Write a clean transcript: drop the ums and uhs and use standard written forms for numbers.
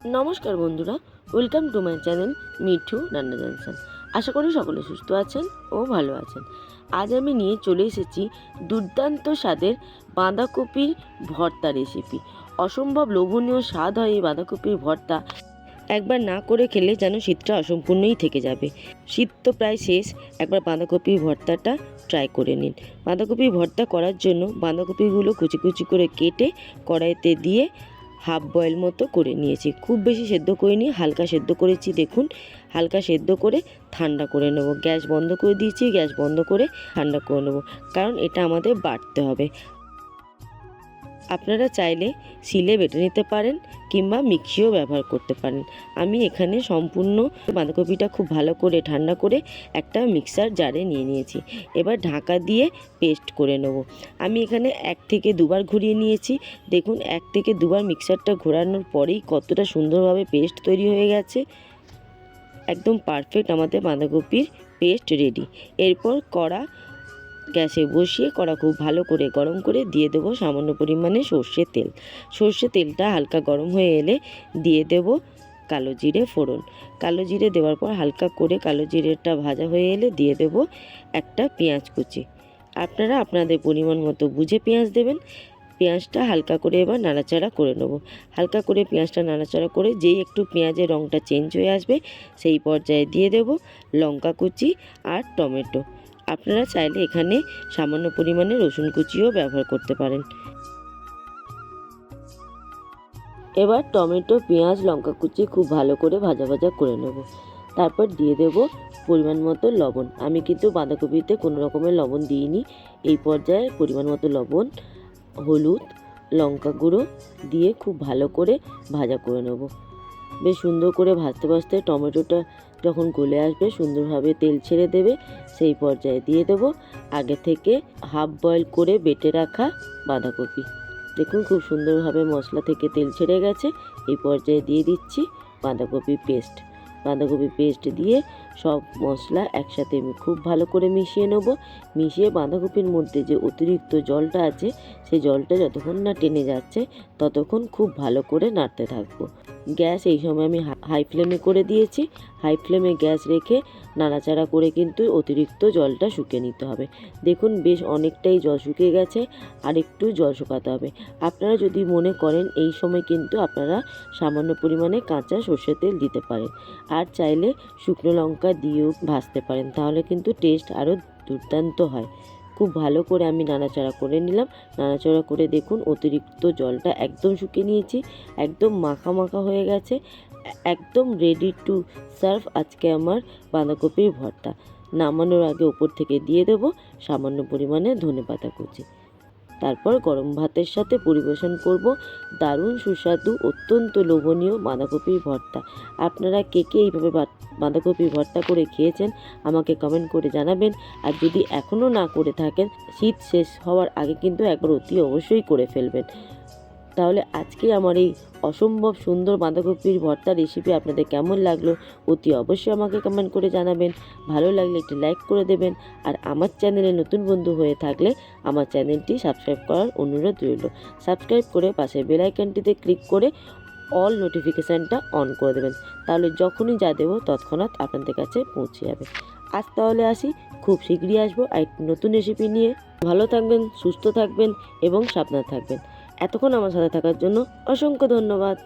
নমস্কার বন্ধুরা, welcome to my channel Mithu রান্না জানসান। আশা করি সকলে সুস্থ আছেন ও ভালো আছেন। আজ আমি নিয়ে চলে এসেছি দুর্দান্ত স্বাদের বাঁধাকপির ভর্তা রেসিপি। অসম্ভব লোভনীয় স্বাদ হয় এই বাঁধাকপির ভর্তা। একবার না করে খেলে যেন শীতটা অসম্পূর্ণই থেকে যাবে। শীত তো প্রায় শেষ, একবার বাঁধাকপির ভর্তাটা ট্রাই করে নিন। বাঁধাকপির ভর্তা করার জন্য বাঁধাকপিগুলো কুচি কুচি করে কেটে কড়াইতে দিয়ে হাফ বয়েল মতো করে নিয়েছি। খুব বেশি সেদ্ধ করিনি, হালকা সেদ্ধ করেছি। দেখুন, হালকা সেদ্ধ করে ঠান্ডা করে নেব। গ্যাস বন্ধ করে দিয়েছি, গ্যাস বন্ধ করে ঠান্ডা করে নেব, কারণ এটা আমাদের বাটতে হবে। আপনারা চাইলে শিলে বেটে নিতে পারেন কিংবা মিক্সিও ব্যবহার করতে পারেন। আমি এখানে সম্পূর্ণ বাঁধাকপিটা খুব ভালো করে ঠান্ডা করে একটা মিক্সার জারে নিয়ে নিয়েছি। এবার ঢাকা দিয়ে পেস্ট করে নেব। আমি এখানে 1 থেকে 2 বার ঘুরিয়ে নিয়েছি। দেখুন, 1 থেকে 2 বার মিক্সারটা ঘোরানোর পরেই কতটা সুন্দরভাবে পেস্ট তৈরি হয়ে গেছে। একদম পারফেক্ট আমাদের বাঁধাকপির পেস্ট রেডি। এরপর কড়া গ্যাসে বসিয়ে কড়া খুব ভালো করে গরম করে দিয়ে দেবো সামান্য পরিমাণে সর্ষের তেল। সর্ষের তেলটা হালকা গরম হয়ে এলে দিয়ে দেব কালো জিরে ফোড়ন। কালো জিরে দেওয়ার পর হালকা করে কালো জিরেটা ভাজা হয়ে এলে দিয়ে দেব একটা পেঁয়াজ কুচি। আপনারা আপনাদের পরিমাণ মতো বুঝে পেঁয়াজ দেবেন। পেঁয়াজটা হালকা করে এবার নাড়াচাড়া করে নেব। হালকা করে পেঁয়াজটা নাড়াচাড়া করে যেই একটু পেঁয়াজের রঙটা চেঞ্জ হয়ে আসবে সেই পর্যায়ে দিয়ে দেব লঙ্কা কুচি আর টমেটো। আপনারা চাইলে এখানে সামান্য পরিমাণে রসুন কুচিও ব্যবহার করতে পারেন। এবার টমেটো, পেঁয়াজ, লঙ্কা কুচি খুব ভালো করে ভাজা ভাজা করে নেব। তারপর দিয়ে দেব পরিমাণ মতো লবণ। আমি কিন্তু বাঁধাকপিতে কোনো রকমের লবণ দিইনি। এই পর্যায়ে পরিমাণ মতো লবণ, হলুদ, লঙ্কা গুঁড়ো দিয়ে খুব ভালো করে ভাজা করে নেব। বেশ সুন্দর করে ভাজতে ভাজতে টমেটোটা যখন গলে আসবে, সুন্দরভাবে তেল ছেড়ে দেবে, সেই পর্যায়ে দিয়ে দেব আগে থেকে হাফ বয়েল করে বেটে রাখা বাঁধাকপি। দেখুন, খুব সুন্দরভাবে মশলা থেকে তেল ছেড়ে গেছে। এই পর্যায়ে দিয়ে দিচ্ছি বাঁধাকপি পেস্ট। বাঁধাকপি পেস্ট দিয়ে সব মশলা একসাথে খুব ভালো করে মিশিয়ে নেব। মিশিয়ে বাঁধাকপির মধ্যে যে অতিরিক্ত জলটা আছে সেই জলটা যতক্ষণ না টেনে যাচ্ছে ততক্ষণ খুব ভালো করে নাড়তে থাকবো। গ্যাস এই সময় আমি হাই ফ্লেমে করে দিয়েছি। হাই ফ্লেমে গ্যাস রেখে নাড়াচাড়া করে কিন্তু অতিরিক্ত জলটা শুকিয়ে নিতে হবে। দেখুন, বেশ অনেকটাই জল শুকিয়ে গেছে, আর একটু জল শুকাতে হবে। আপনারা যদি মনে করেন এই সময় কিন্তু আপনারা সামান্য পরিমাণে কাঁচা সর্ষের তেল দিতে পারেন, আর চাইলে শুকনো লঙ্কা দিয়েও ভাজতে পারেন, তাহলে কিন্তু টেস্ট আরও দুর্দান্ত হয়। খুব ভালো করে আমি নাড়াচাড়া করে নিলাম। নাড়াচাড়া করে দেখুন অতিরিক্ত জলটা একদম শুকিয়ে নিয়েছি। একদম মাখা মাখা হয়ে গেছে। একদম রেডি টু সার্ভ আজকে আমার বাঁধাকপির ভর্তা। নামানোর আগে ওপর থেকে দিয়ে দেবো সামান্য পরিমাণে ধনেপাতা কুচি। তারপর গরম ভাতের সাথে পরিবেশন করব দারুণ সুস্বাদু, অত্যন্ত লোভনীয় বাঁধাকপির ভর্তা। আপনারা কে কে এইভাবে বাঁধাকপির ভর্তা করে খেয়েছেন আমাকে কমেন্ট করে জানাবেন। আর যদি এখনও না করে থাকেন, শীত শেষ হওয়ার আগে কিন্তু একবার অতি অবশ্যই করে ফেলবেন। তাহলে আজকে আমার এই অসম্ভব সুন্দর বাঁধাকপির ভর্তা রেসিপি আপনাদের কেমন লাগলো অতি অবশ্যই আমাকে কমেন্ট করে জানাবেন। ভালো লাগলে একটি লাইক করে দেবেন। আর আমার চ্যানেলে নতুন বন্ধু হয়ে থাকলে আমার চ্যানেলটি সাবস্ক্রাইব করার অনুরোধ রইল। সাবস্ক্রাইব করে পাশের বেল আইকনটিতে ক্লিক করে অল নোটিফিকেশানটা অন করে দেবেন। তাহলে যখনই যা দেবো তৎক্ষণাৎ আপনাদের কাছে পৌঁছে যাবে। আজ তাহলে আসি, খুব শীঘ্রই আসবো আর একটি নতুন রেসিপি নিয়ে। ভালো থাকবেন, সুস্থ থাকবেন এবং সাবধানে থাকবেন। এতক্ষণ আমার সাথে থাকার জন্য অসংখ্য ধন্যবাদ।